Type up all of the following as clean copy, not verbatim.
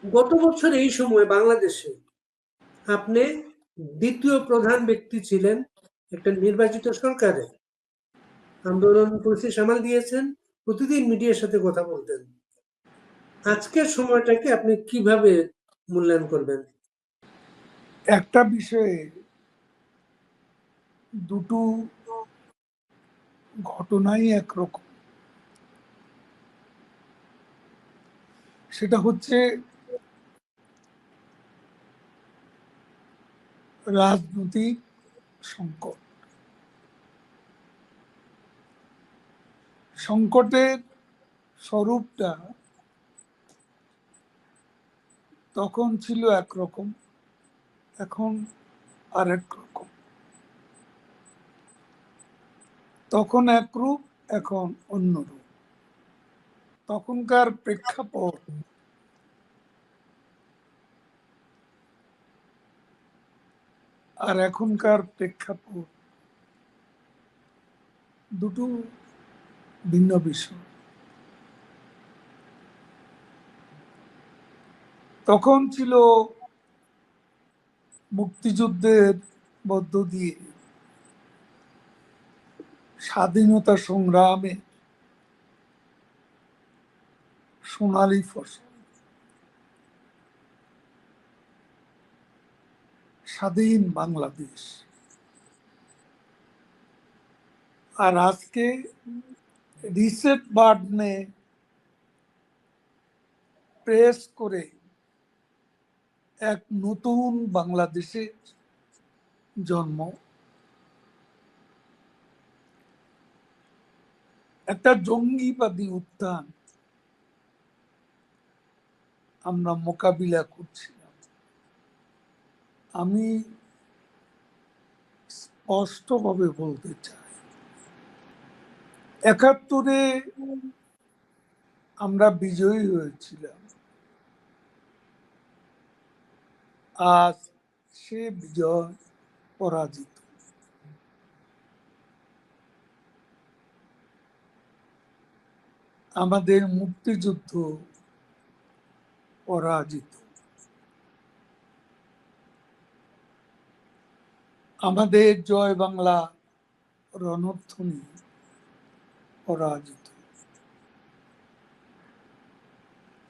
গত বছর এই সময় বাংলাদেশে আপনি দ্বিতীয় প্রধান ব্যক্তি ছিলেন একটা নির্বাচিত সরকারে। আন্দোলন পরিস্থিতি সামাল দিয়েছেন, প্রতিদিন মিডিয়ার সাথে কথা বলতেন। আজকের সময়টাকে আপনি কিভাবে মূল্যায়ন করবেন? একটা বিষয়ে দুটো ঘটনাই একরকম। সেটা হচ্ছে রাজনৈতিক সংকট। সংকটের স্বরূপটা তখন ছিল একরকম, এখন আরেক রকম। তখন একরূপ, এখন অন্যরূপ। তখনকার প্রেক্ষাপট আর এখনকার প্রেক্ষাপট দুটো ভিন্ন বিষয়। তখন ছিল মুক্তিযুদ্ধের মধ্য দিয়ে স্বাধীনতা সংগ্রামে সোনালী ফসল, স্বাধীন বাংলাদেশ। আর আজকে রিসেট বাটনে প্রেস করে এক নতুন বাংলাদেশের জন্ম, একটা জঙ্গিবাদী উত্থান আমরা মোকাবিলা করছিলাম। আমি স্পষ্টভাবে বলতে চাই, ৭১-এ আমরা বিজয়ী হয়েছিলাম, আজ সে বিজয় পরাজিত। আমাদের মুক্তিযুদ্ধ পরাজিত। আমাদের জয় বাংলা রণধ্বনি পরাজিত।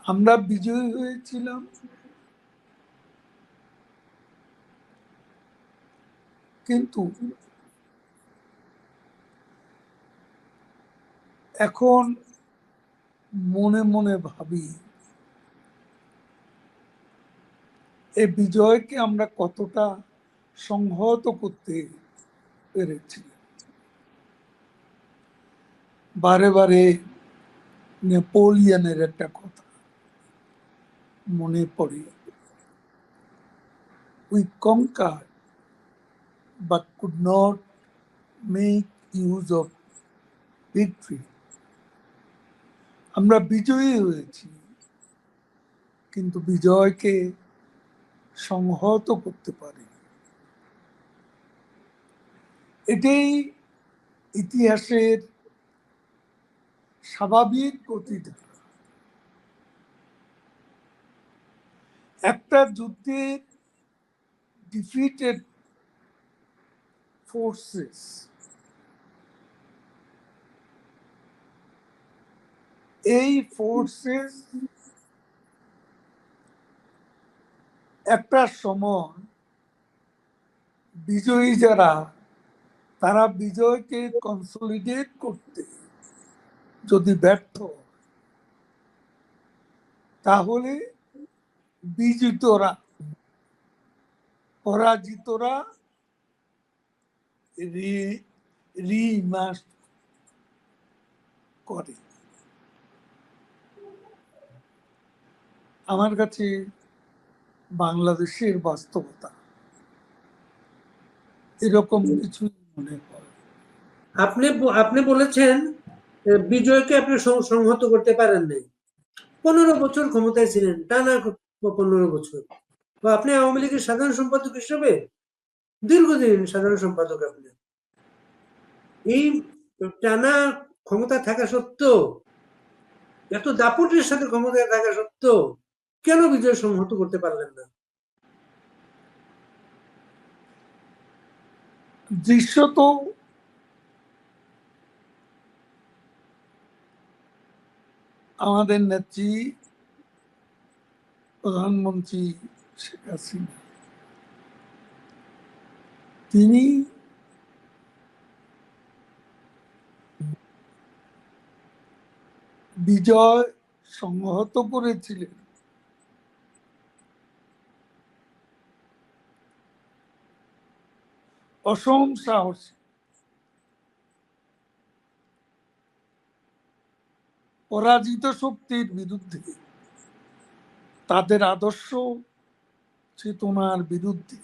আমরা বিজয়ী হয়েছিলাম, কিন্তু এখন মনে মনে ভাবি এই বিজয়কে আমরা কতটা সংহত করতে পেরেছি। বারে বারে নেপোলিয়নের একটা কথা মনে পড়ে, we conquered but could not make use of victory. আমরা বিজয়ী হয়েছি, কিন্তু বিজয়কে সংহত করতে পারি। এটাই ইতিহাসের স্বাভাবিক গতিধারা। একটা যুদ্ধের ডিফিটেড ফোর্সেস এই ফোর্সেস একটা সময় বিজয়ী যারা, তারা বিজয়কে কনসলিডেট করতে যদি ব্যর্থ, তাহলে বিজিতরা, পরাজিতরা রিমার্চ করে। আমার কাছে বাংলাদেশের বাস্তবতা এরকম কিছু মনে হয়। আপনি বলেছেন বিজয়কে আপনি সংহত করতে পারেন নাই। 15 বছর ক্ষমতায় ছিলেন, টানা 15 বছর। তো আপনি আওয়ামী লীগের সাধারণ সম্পাদক হিসেবে দীর্ঘদিন সাধারণ সম্পাদক। আপনি এই টানা ক্ষমতা থাকা সত্ত্বেও, এত দাপটের সাথে ক্ষমতায় থাকা সত্ত্বেও কেন বিজয় সংহত করতে পারলেন না? দৃশ্যত আমাদের নেত্রী প্রধানমন্ত্রী শেখ হাসিনা তিনি বিজয় সংহত করেছিলেন অসম সাহসী পরাজিত শক্তির বিরুদ্ধে, তাদের আদর্শ চেতনার বিরুদ্ধে,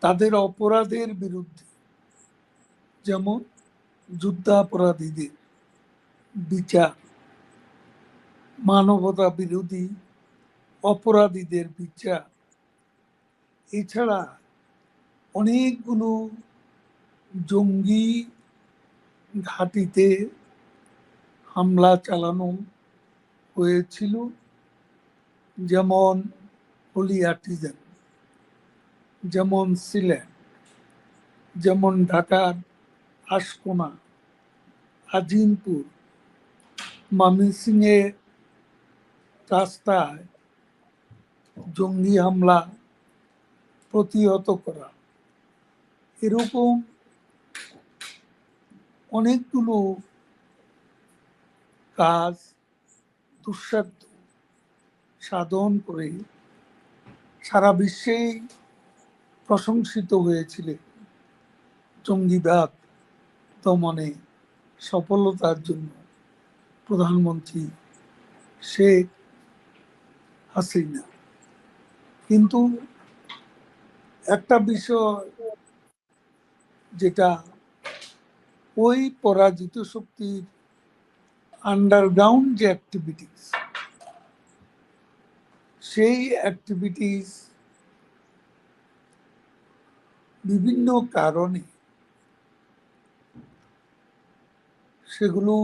তাদের অপরাধের বিরুদ্ধে, যেমন যুদ্ধাপরাধীদের বিচার, মানবতা বিরোধী অপরাধীদের বিচার, এছাড়া অনেকগুলো জঙ্গি ঘাঁটিতে হামলা চালানো হয়েছিল, যেমন হোলি আর্টিজান, যেমন সিলেট, যেমন ঢাকার আশকোনা, আজিমপুর, ময়মনসিংহে রাস্তায় জঙ্গি হামলা প্রতিহত করা, এরকম অনেকগুলো কাজ দুঃসাধ্য সাধন করে সারা বিশ্বেই প্রশংসিত হয়েছিলেন জঙ্গিবাদ দমনে সফলতার জন্য প্রধানমন্ত্রী শেখ হাসিনা। কিন্তু একটা বিষয় যেটা ওই পরাজিত শক্তির আন্ডারগ্রাউন্ড যে অ্যাক্টিভিটিস, সেই অ্যাক্টিভিটিস বিভিন্ন কারণে সেগুলো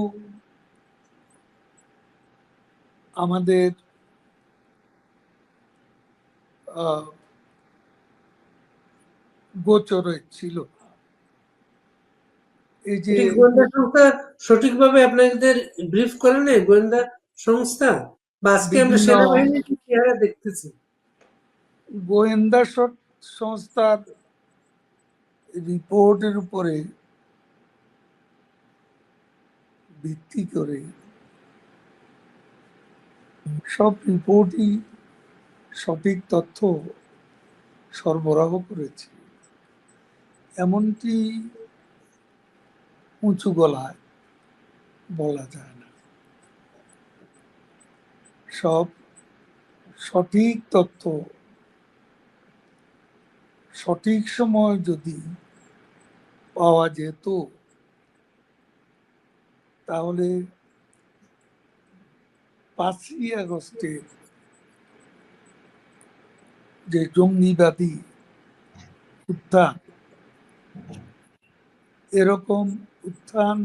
আমাদের গোচরে ছিল। এই যে গোয়েন্দা সংস্থা সঠিকভাবে আপনাদের ব্রিফ করে নেই, গোয়েন্দা সংস্থা? বা আজকে আমরা বিভিন্ন সেনাবাহিনীর চেহারা দেখতেছি। গোয়েন্দা সংস্থার রিপোর্টের উপরে ভিত্তি করে সব রিপোর্টই সঠিক তথ্য সরবরাহ করেছে, এমনটি উঁচু গলায় বলা যায় না। সব সঠিক তথ্য সঠিক সময় যদি পাওয়া যেত তাহলে 5ই আগস্টের যে জঙ্গিবাদী উত্থান, এরকম উত্থান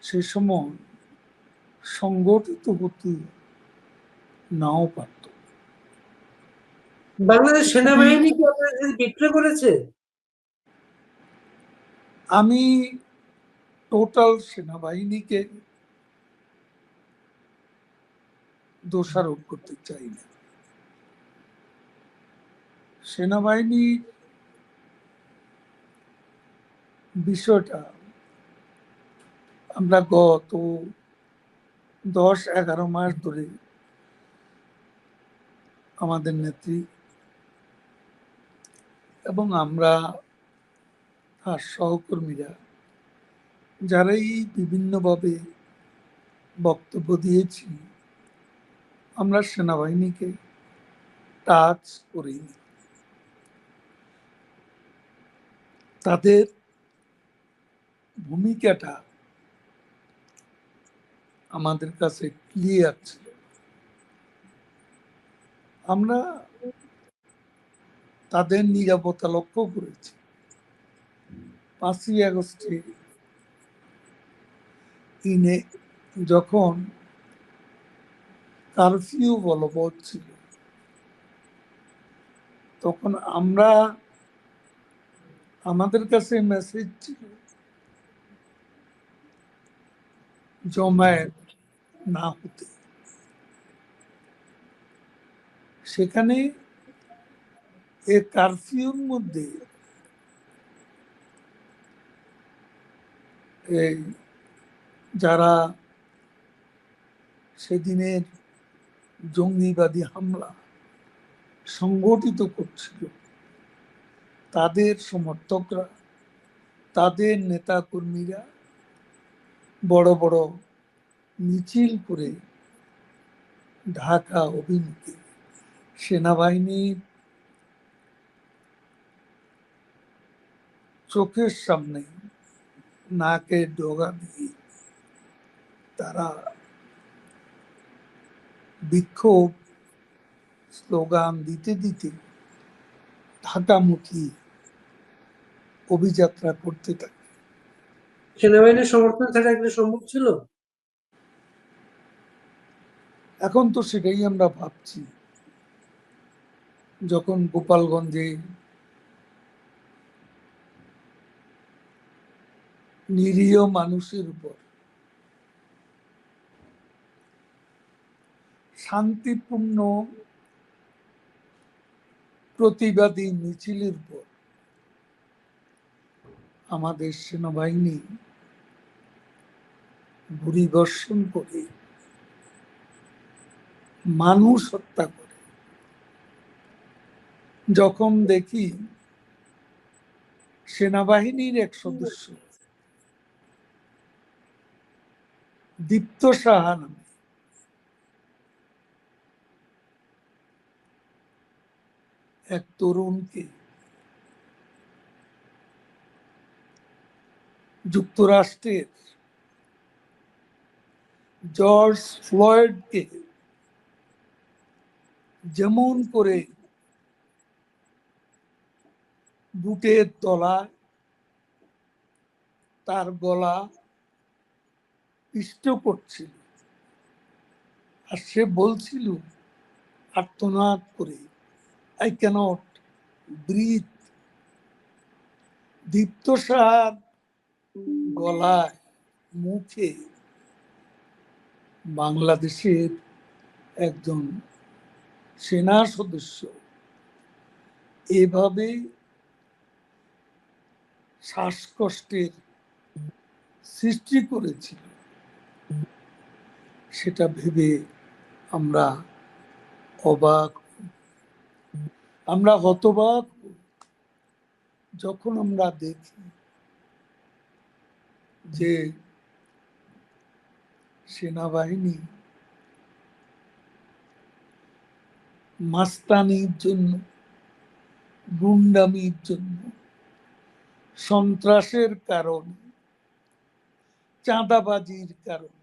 সে সময় সংগঠিত হতে নাও পারত। বাংলাদেশ সেনাবাহিনী কি আপনাদের বিক্রি করেছে? আমি টোটাল সেনাবাহিনীকে দোষারোপ করতে চাই না। সেনাবাহিনীর বিষয়টা আমরা গত 10-11 মাস ধরে আমাদের নেত্রী এবং আমরা তার সহকর্মীরা যারাই বিভিন্নভাবে বক্তব্য দিয়েছি, আমরা সেনাবাহিনীকে টাচ করিনি। তাদের ভূমিকাটা আমাদের কাছে ক্লিয়ার ছিল। আমরা তাদের নিরাপত্তা লক্ষ্য করেছি। 5ই আগস্টে যখন কারফিউ বলবৎ ছিল। তখন আমাদের কাছে মেসেজ ছিল জমায়েত না হতে। সেখানে এ কারফিউর মধ্যে এই যারা সেদিনের জঙ্গিবাদী হামলা সংগঠিত করছিল তাদের সমর্থকরা, তাদের নেতাকর্মীরা বড় বড় মিছিল করে ঢাকা অভিমুখে সেনাবাহিনীর চোখের সামনে নাকে ডগা দিয়ে তারা বিক্ষোভ স্লোগান দিতে দিতে ঢাকামুখী অভিযাত্রা করতে থাকে। সেনাবাহিনীর সমর্থন ছাড়া এগুলো সম্ভব ছিল? এখন তো সেটাই আমরা ভাবছি, যখন গোপালগঞ্জে নিরীহ মানুষের উপর শান্তিপূর্ণ প্রতিবাদী মিছিলের উপর আমাদের সেনাবাহিনী গুলিবর্ষণ করে মানুষ হত্যা করে, যখন দেখি সেনাবাহিনীর এক সদস্য দীপ্ত সাহা নামে এক তরুণকে যুক্তরাষ্ট্রের জর্জ ফ্লয়েডকে যেমন করে বুটের তলায় তার গলা পিষ্ট করছিল, আর সে বলছিল আর্তনাদ করে, আই ক্যানট ব্রিথ। দীপ্ত সাহার গলায়, মুখে বাংলাদেশের একজন সেনা সদস্য এভাবে শ্বাসকষ্টের সৃষ্টি করেছিল, সেটা ভেবে আমরা অবাক, আমরা হতবাক যখন আমরা দেখি যে সেনাবাহিনী মাস্তানির জন্য, গুন্ডামির জন্য, সন্ত্রাসের কারণে, চাঁদাবাজির কারণে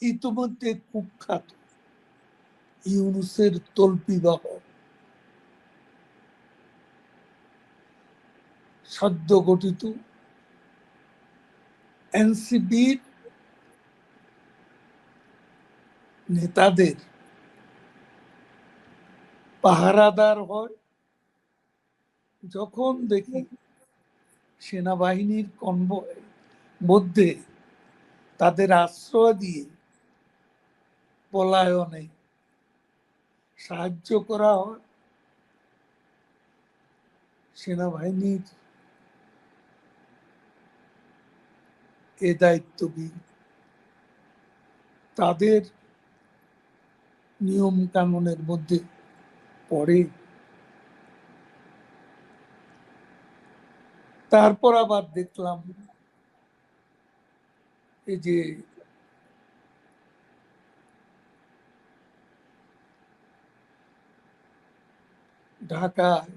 ইতিমধ্যে কুখ্যাত ইউনূসের তল্পিবাহ সদ্য গঠিত এনসিপির নেতাদের পাহারাদার হয়। যখন দেখি সেনাবাহিনীর কনভয় মধ্যে তাদের আশ্রয় দিয়ে পলায়নে সাহায্য করা হয়, সেনাবাহিনীর এ দায়িত্ববিদ তাদের নিয়ম কানুনের মধ্যে পড়ে। তারপর আবার দেখলাম এই যে ঢাকায়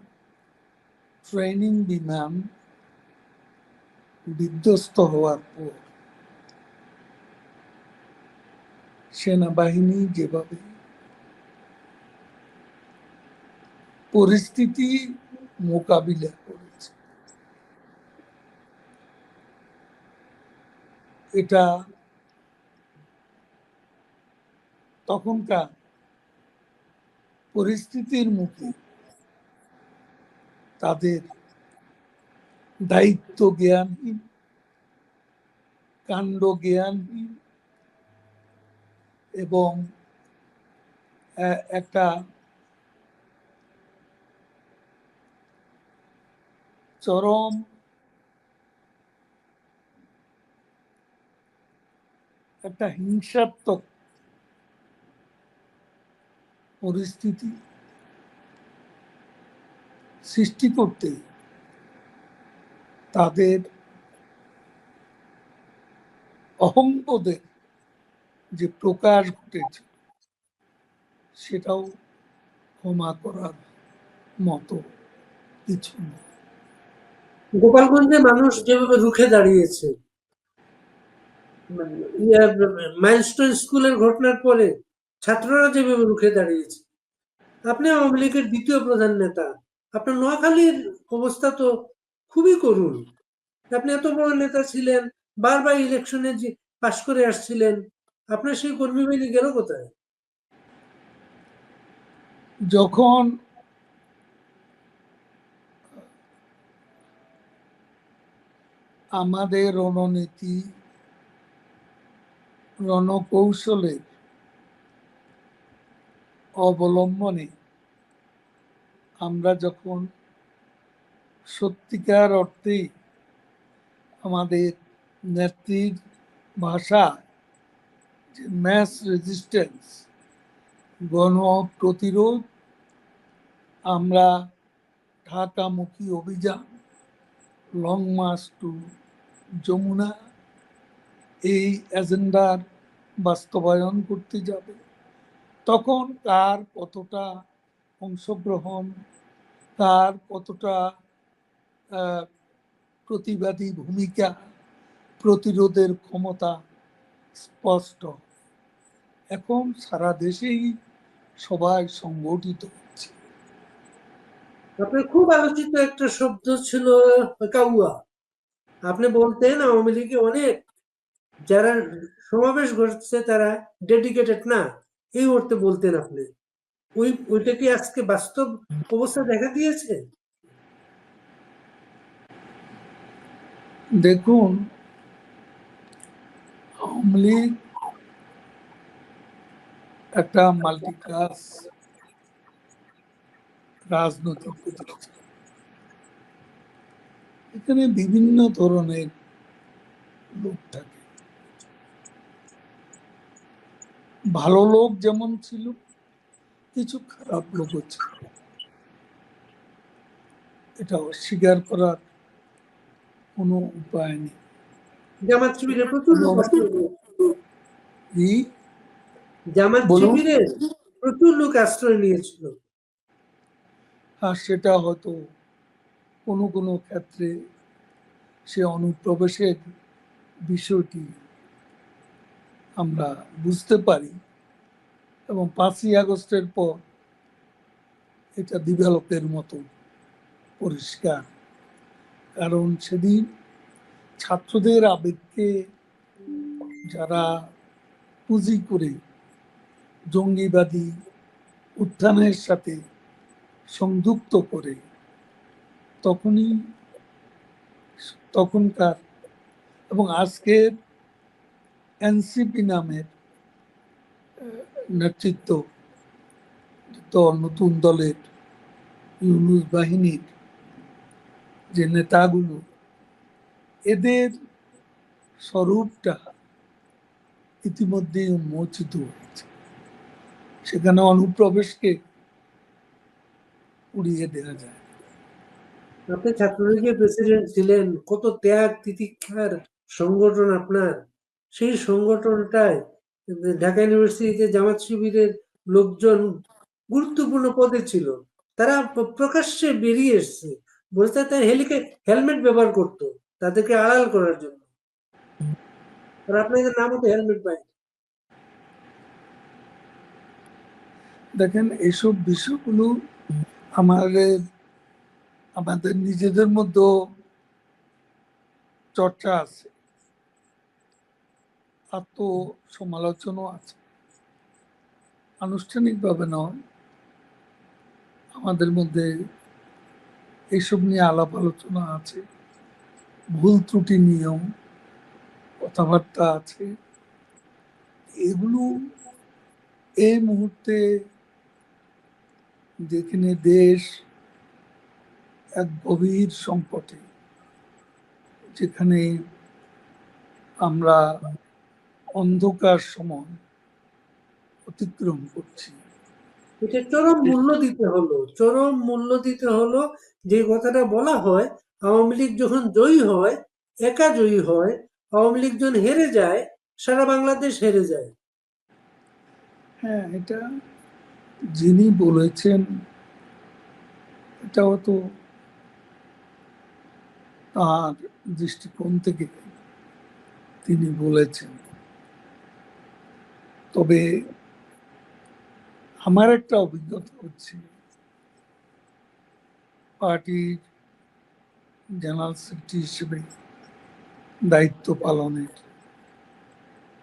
ট্রেনিং বিমান বিধ্বস্ত হওয়ার পর সেনাবাহিনী যেভাবে পরিস্থিতি মোকাবিলা করেছে, এটা তখনকার পরিস্থিতির মুখে তাদের দায়িত্ব জ্ঞানহীন, কাণ্ড জ্ঞানহীন এবং একটা চরম একটা হিংসাত্মক পরিস্থিতি সৃষ্টি করতে তাদের অহংবোধের যে প্রকাশ ঘটেছে সেটাও ক্ষমা করার মতো কিছু নয়। গোপালগঞ্জে মানুষ যেভাবে রুখে দাঁড়িয়েছে, মাইলস্টোন স্কুলের ঘটনার পরে ছাত্ররা যেভাবে রুখে দাঁড়িয়েছে, আপনি আওয়ামী লীগের দ্বিতীয় প্রধান নেতা, আপনার নোয়াখালীর অবস্থা তো খুবই করুণ। আপনি এত বড় নেতা ছিলেন, বারবার ইলেকশনে পাশ করে আসছিলেন, আপনার সেই কর্মী বাহিনী গেল কোথায়? যখন আমাদের রণনীতি, রণকৌশলের অবলম্বনে আমরা যখন সত্যিকার অর্থে আমাদের নেত্রীর ভাষা যে ম্যাস রেজিস্ট্যান্স, গণ প্রতিরোধ, আমরা ঢাকামুখী অভিযান, লং মার্চ টু যমুনা, এই এজেন্ডার বাস্তবায়ন করতে যাবে, তখন কার কতটা অংশগ্রহণ, কার কতটা প্রতিবাদী ভূমিকা, প্রতিরোধের ক্ষমতা স্পষ্ট। এখন সারা দেশেই সবাই সংগঠিত হচ্ছে। আপনার খুব আলোচিত একটা শব্দ ছিল কাউয়া। আপনি বলতেন আওয়ামী লীগে অনেক যারা সমাবেশ ঘটছে তারা ডেডিকেটেড না, এই অর্থে বলতেন আপনি। ওইটা কি আজকে বাস্তব অবস্থা দেখা দিয়েছে? দেখুন, আওয়ামী লীগ একটা মাল্টিক্লাস রাজনৈতিক প্রতিষ্ঠান। এখানে বিভিন্ন ধরনের লোক থাকে, ভালো লোক যেমন ছিল, কিছু খারাপ লোকও ছিল, এটা অস্বীকার করার কোনো উপায় নেই। জামাত শিবিরের প্রচুর লোক জামাত শিবিরের প্রচুর লোক আশ্রয় নিয়েছিল। আর সেটা হয়তো কোনো কোনো ক্ষেত্রে সে অনুপ্রবেশের বিষয়টি আমরা বুঝতে পারি এবং 5ই আগস্টের পর এটা দিবালোকের মতো পরিষ্কার। কারণ সেদিন ছাত্রদের আবেগকে যারা পুঁজি করে জঙ্গিবাদী উত্থানের সাথে সংযুক্ত করে তখনকার এবং আজকের এনসিপি নামের নেতৃত্ব নতুন দলের ইউনুস বাহিনীর যে নেতাগুলো, এদের স্বরূপটা ইতিমধ্যে উন্মোচিত হয়েছে। সেখানে অনুপ্রবেশকে উড়িয়ে দেওয়া যায়। আপনি ছাত্রলীগের প্রেসিডেন্ট ছিলেন, কত ত্যাগ তিতিক্ষার সংগঠন আপনার। সেই সংগঠনটায় ঢাকা ইউনিভার্সিটিতে জামাত শিবিরের লোকজন গুরুত্বপূর্ণ পদে ছিল, তারা প্রকাশ্যে বেরিয়ে এসছে, বলতে তারা হেলমেট ব্যবহার করতো তাদেরকে আড়াল করার জন্য, আর আপনাদের নামও তো হেলমেট পায়। দেখেন, এইসব বিষয়গুলো আমাদের নিজেদের মধ্যে চর্চা আছে, আত্মসমালোচনাও আছে। আনুষ্ঠানিকভাবে নয়, আমাদের মধ্যে এইসব নিয়ে আলাপ আলোচনা আছে, ভুল ত্রুটি নিয়ম কথাবার্তা আছে। এগুলো এই মুহূর্তে যেখানে দেশ এক গভীর সংকটে, যেখানে আমরা অন্ধকার সময় অতিক্রম করছি, এটা চরম মূল্য দিতে হলো। যে কথাটা বলা হয়, আওয়ামী লীগ যখন জয়ী হয়, একা জয়ী হয়, আওয়ামী লীগ যখন হেরে যায়, সারা বাংলাদেশ হেরে যায়। হ্যাঁ, এটা যিনি বলেছেন এটাও তো তার দৃষ্টিকোণ থেকে তিনি বলেছেন। তবে আমার একটা অভিজ্ঞতা হচ্ছে, পার্টির জেনারেল সেক্রেটারি হিসেবে দায়িত্ব পালনের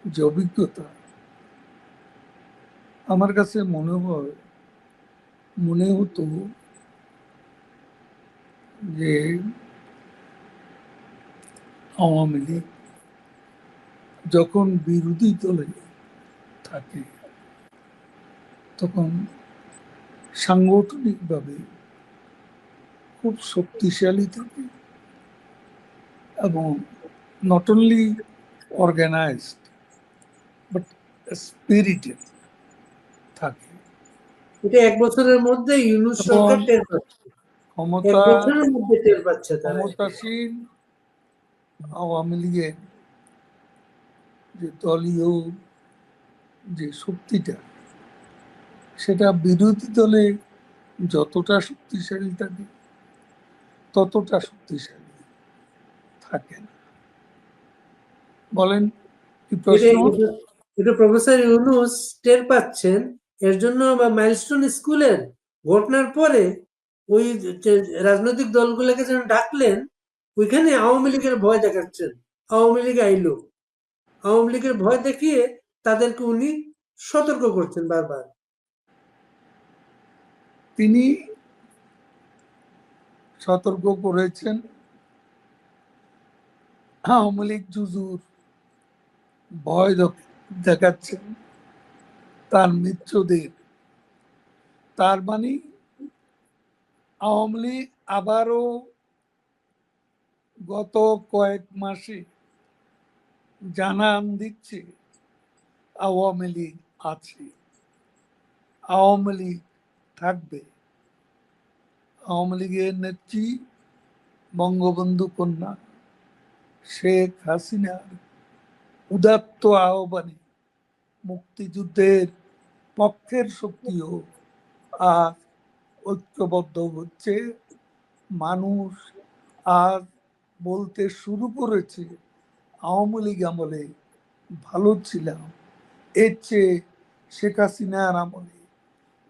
যে অভিজ্ঞতা, আমার কাছে মনে হতো যে আওয়ামী লীগ যখন বিরোধী দলে থাকে তখন সাংগঠনিকভাবে খুব শক্তিশালী থাকে এবং not only organised but spirited থাকে। এটা এক বছরের মধ্যে ইউনূস এবং সরকার টের পাচ্ছে। এক ক্ষমতা বছরের মধ্যে টের পাচ্ছে তারা। ক্ষমতাসীন আওয়ামী লীগের যে দলীয় যে শক্তিটা, সেটা বিরোধী দলে যতটা শক্তিশালী থাকে ততটা শক্তিশালী থাকে না। বলেন কি এটা প্রশ্ন? এটা- এটা প্রফেসর ইউনূস টের পাচ্ছেন। এর জন্য মাইলস্টোন স্কুলের ঘটনার পরে ওই যে রাজনৈতিক দলগুলোকে যেন ডাকলেন, ওইখানে আওয়ামী লীগের ভয় দেখাচ্ছেন। আওয়ামী লীগ আইলো, আওয়ামী লীগের ভয় দেখিয়ে তাদেরকে উনি সতর্ক করছেন বারবার। তিনি সতর্ক করেছেন, আওয়ামী লীগ জুজুর ভয় দেখাচ্ছেন তার মিত্রদের। তার মানে আওয়ামী লীগ আবারও গত কয়েক মাসে জানান দিচ্ছে আওয়ামী লীগ আছে, আওয়ামী লীগ থাকবে। আওয়ামী লীগের নেত্রী বঙ্গবন্ধু কন্যা শেখ হাসিনার উদাত্ত আহ্বানে মুক্তিযুদ্ধের পক্ষের শক্তিও আজ ঐক্যবদ্ধ হচ্ছে। মানুষ আজ বলতে শুরু করেছে, আওয়ামী লীগ আমলে ভালো ছিলাম, এর চেয়ে শেখ হাসিনার আমলে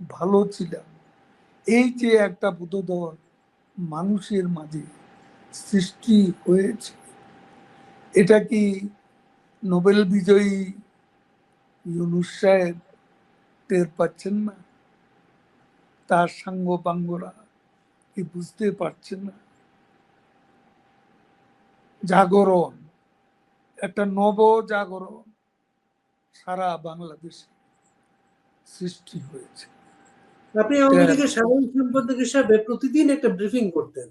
ভালো ছিলাম। এই যে একটা বোধোদয় মানুষের মাঝে সৃষ্টি হয়েছে, এটা কি নোবেল বিজয়ী ইউনূস সাহেব টের পাচ্ছেন না? তার সাঙ্গপাঙ্গরা কি বুঝতে পারছেন না? জাগরণ, একটা নব জাগরণ সারা বাংলাদেশে সৃষ্টি হয়েছে। আপনি আওয়ামী লীগের সাধারণ সম্পাদক হিসাবে প্রতিদিন একটা ব্রিফিং করতেন,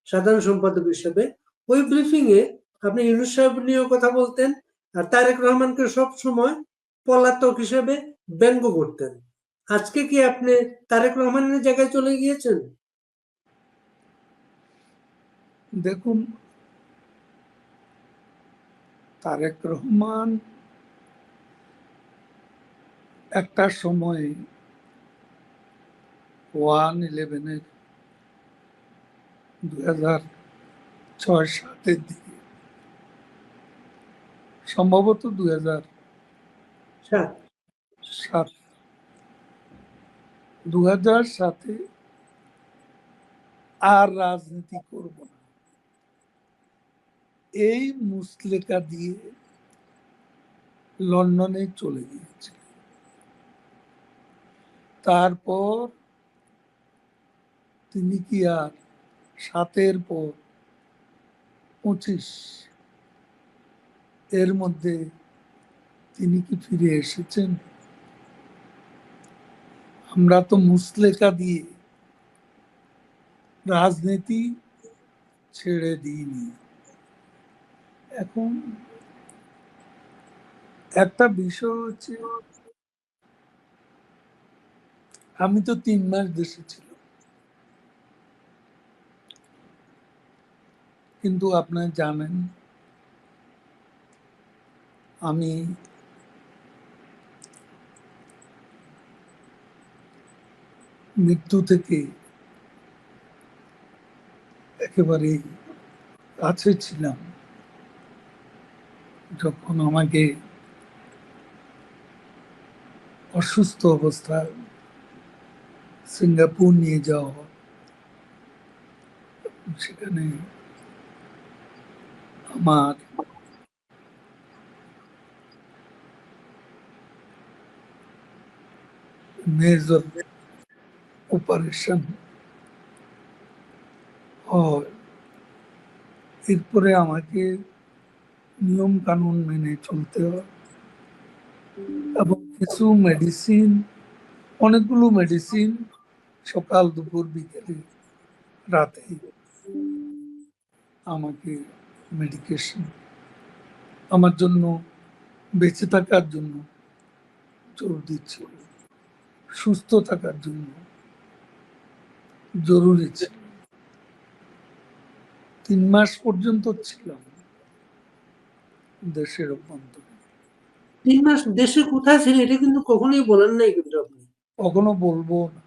সাধারণ সম্পাদক হিসাবে। ওই ব্রিফিং এ আপনি ইউনূস সাহেব নিয়েও কথা বলতেন, আর তারেক রহমানকে সব সময় পলাতক হিসেবে ব্যঙ্গ করতেন। আজকে কি আপনি তারেক রহমানের জায়গায় চলে গিয়েছেন? দেখুন, তারেক রহমান একটা সময় 1/11-এর 2006-07-এর দিকে, সম্ভবত 2007, সাত। 2007-এ আর রাজনীতি করব না, এই মুসলেকা দিয়ে লন্ডনে চলে গিয়েছে। তারপর তিনি কি আর 7-এর পর 25 এর মধ্যে তিনি কি ফিরে এসেছেন? আমরা তো মুসলেকা দিয়ে রাজনীতি ছেড়ে দিইনি। এখন একটা বিষয় হচ্ছে, আমি তো 3 মাস দেশে ছিলাম, কিন্তু আপনারা জানেন আমি মৃত্যু থেকে একেবারে কাছে ছিলাম। যখন আমাকে অসুস্থ অবস্থায় সিঙ্গাপুর নিয়ে যাওয়া হয়, সেখানে আমার মেজর অপারেশন হয়। এরপরে আমাকে নিয়ম কানুন মেনে চলতে হয় এবং কিছু মেডিসিন, অনেকগুলো মেডিসিন সকাল দুপুর বিকেলে রাতে আমাকে মেডিকেশন আমার জন্য, বেঁচে থাকার জন্য জোর দিচ্ছিল, সুস্থ থাকার জন্য জরুরি ছিল। 3 মাস পর্যন্ত ছিলাম দেশের অভ্যন্তরে। 3 মাস দেশে কোথায় ছিলেন এটা কিন্তু কখনোই বলেন নাই কিন্তু আপনি। কখনো বলবো না,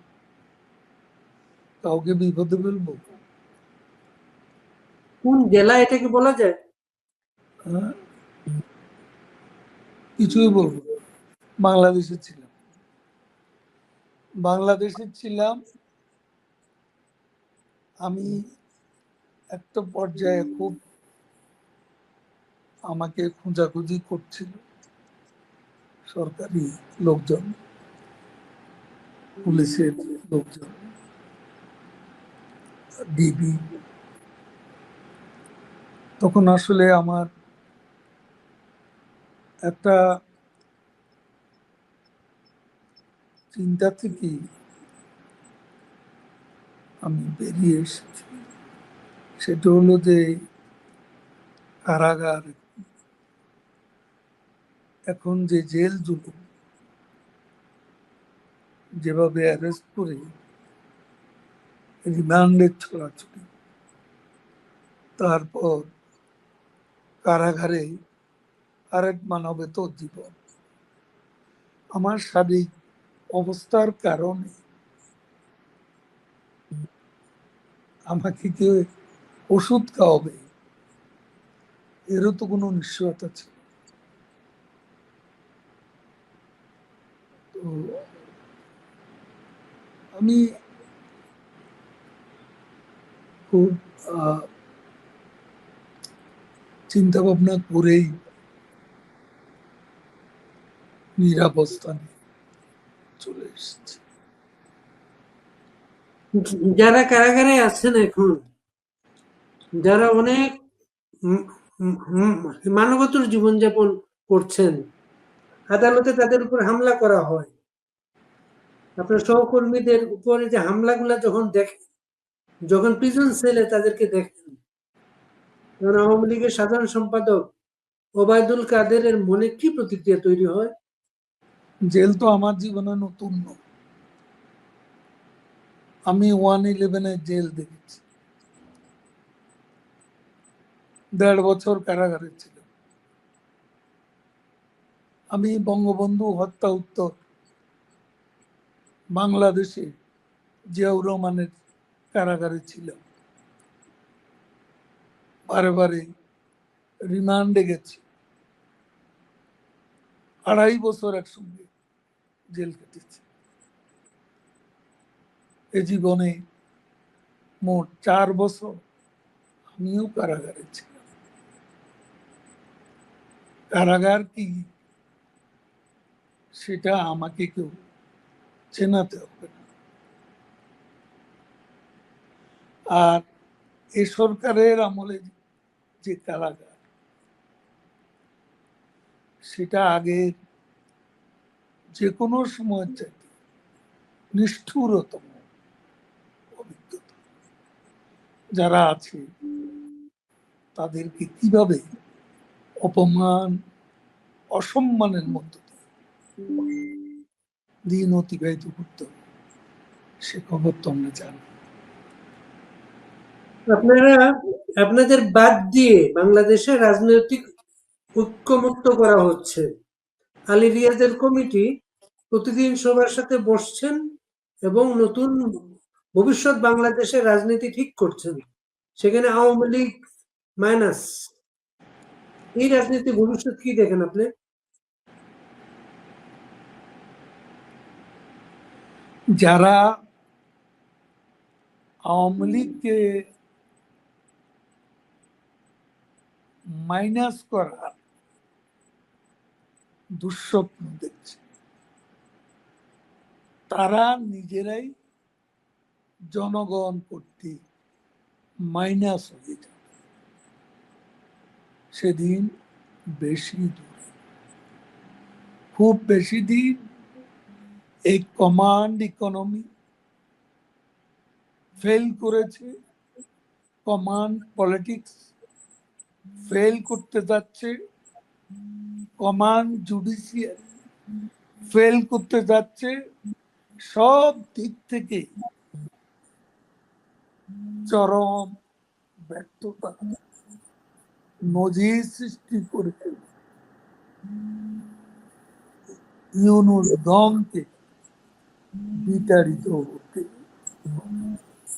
কাউকে বিপদে ফেলবো? কোন জেলা এটাকে বলা যায়? হ্যাঁ, কিছুই বলবো না। বাংলাদেশে ছিলাম, বাংলাদেশে ছিলাম। আমি একটা পর্যায়ে খুব আমাকে খোঁজাখুঁজি করছিল সরকারি লোকজন, পুলিশের লোকজন, ডিবি। তখন আসলে আমার একটা চিন্তা থেকে আমি বেরিয়ে এসেছি। সেটা হলো যে কারাগার, এখন যে জেল জুলুম, যেভাবে অ্যারেস্ট করে রিমান্ডের ছড়াছড়ি, তারপর কারাগারে আরেক মানবেত জীবন, আমার শারীরিক অবস্থার কারণে আমাকে কেউ ওষুধ খাওয়াবে, এরও তো কোনো নিশ্চয়তা ছিল। তো আমি খুব চিন্তা ভাবনা করেই নিরাবস্থানে চলে এসেছি। যারা কারাগারে আছেন এখন, যারা অনেক মানবতর জীবনযাপন করছেন, আদালতে তাদের উপর হামলা করা হয়, আপনার সহকর্মীদের উপরে যে হামলাগুলা যখন দেখেন, যখন প্রিজন সেলে তাদেরকে দেখেন, তখন আওয়ামী লীগের সাধারণ সম্পাদক ওবায়দুল কাদেরের মনে কি প্রতিক্রিয়া তৈরি হয়? জেল তো আমার জীবনে নতুন নয়। আমি 111 জেল দেখেছি, 1.5 বছর কারাগারে ছিল। আমি বঙ্গবন্ধু হত্যা উত্তর বাংলাদেশে জিয়াউর রহমানের কারাগারে ছিলাম, বারে বারে রিমান্ডে গেছি, 2.5 বছর একসঙ্গে জেল কেটেছি। এ জীবনে মোট 4 বছর আমিও কারাগারে ছিলাম। কারাগার কি সেটা আমাকে কেউ চেনাতে হবে না। আর এ সরকারের আমলে যে কারাগার, সেটা আগের যে কোনো সময় চাইতে নিষ্ঠুরতম অভিজ্ঞতা। যারা আছে তাদেরকে কিভাবে অপমান, অসম্মানের মধ্য দিয়ে দিন অতিবাহিত করতে হবে, সে খবর তো আমরা জানি। আপনারা আপনাদের বাদ দিয়ে বাংলাদেশের রাজনৈতিক ঐক্যমত্য করা হচ্ছে। আলী রিয়াজের কমিটি প্রতিদিন সবার সাথে বসছেন এবং নতুন ভবিষ্যৎ বাংলাদেশের রাজনীতি ঠিক করছেন। সেখানে আওয়ামী লীগ মাইনাস। এই রাজনীতি ভবিষ্যৎ কি দেখেন আপনি? যারা আওয়ামী লীগকে মাইনাস করার দুঃস্বপ্ন দেখছে, তারা নিজেরাই জনগণ কর্তৃক মাইনাস হয়ে যাবে। সেদিন বেশি দূরে, খুব বেশি দিন এই কমান্ড ইকোনমি ফেল করেছে, কমান্ড পলিটিক্স ফেল করতে যাচ্ছে, কমান্ড জুডিশিয়ারি ফেল করতে যাচ্ছে। সব দিক থেকে চরম ব্যর্থতা নজির সৃষ্টি করে ইউনুস দমকে বিতাড়িত হতে